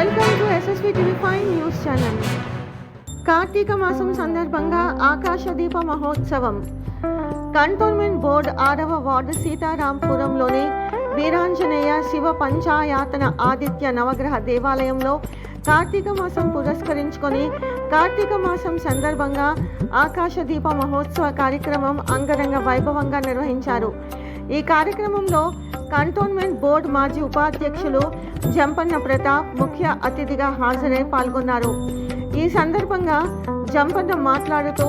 Welcome to SSV TV 5 news channel. Karthika మాసం సందర్భంగా ఆకాశ దీప మహోత్సవం. కంటోన్మెంట్ బోర్డు 6వ వార్డు సీతారాంపురంలోని వీరాంజనేయ శివ పంచాయాతన ఆదిత్య నవగ్రహ దేవాలయంలో కార్తీక మాసం పురస్కరించుకొని కార్తీక మాసం సందర్భంగా ఆకాశ దీప మహోత్సవ కార్యక్రమం అంగరంగ వైభవంగా నిర్వహించారు. ఈ కార్యక్రమంలో కంటోన్మెంట్ బోర్డు మాజీ ఉపాధ్యక్షులు జంపన్న ప్రతాప్ ముఖ్య అతిథిగా హాజరై పాల్గొన్నారు. ఈ సందర్భంగా జంపన్న మాట్లాడుతూ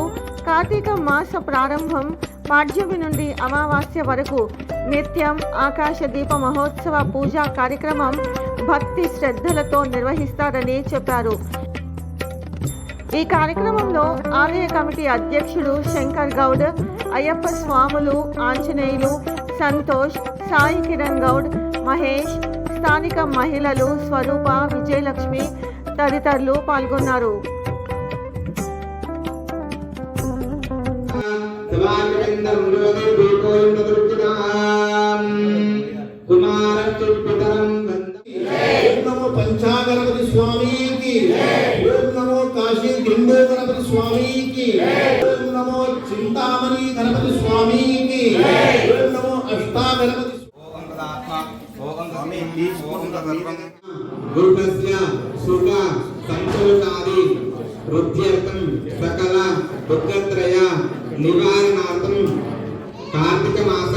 కార్తీక మాస ప్రారంభం పాడ్యమి నుండి అమావాస్య వరకు నిత్యం ఆకాశ దీప మహోత్సవ పూజా కార్యక్రమం భక్తి శ్రద్ధలతో నిర్వహిస్తారని చెప్పారు. ఈ కార్యక్రమంలో ఆలయ కమిటీ అధ్యక్షుడు శంకర్ గౌడ్, అయ్యప్ప స్వాములు, ఆంజనేయులు, సంతోష్, సాయి కిరణ్ గౌడ్, మహేష్, స్థానిక మహిళలు స్వరూప, విజయలక్ష్మి తదితరులు పాల్గొన్నారు. పంచాగణపతి స్వామికి, ఓం నమో కాశీ దిండో గణపతి స్వామికి, ఓం నమో చింతామణి గణపతి స్వామికి, ఓం నమో అష్టాగణపతి గురుకస్య సుఖ సంతోషాది వృద్ధ్యర్థం సకల దుఃఖత్రయ నివారణార్థం కార్తీక మాస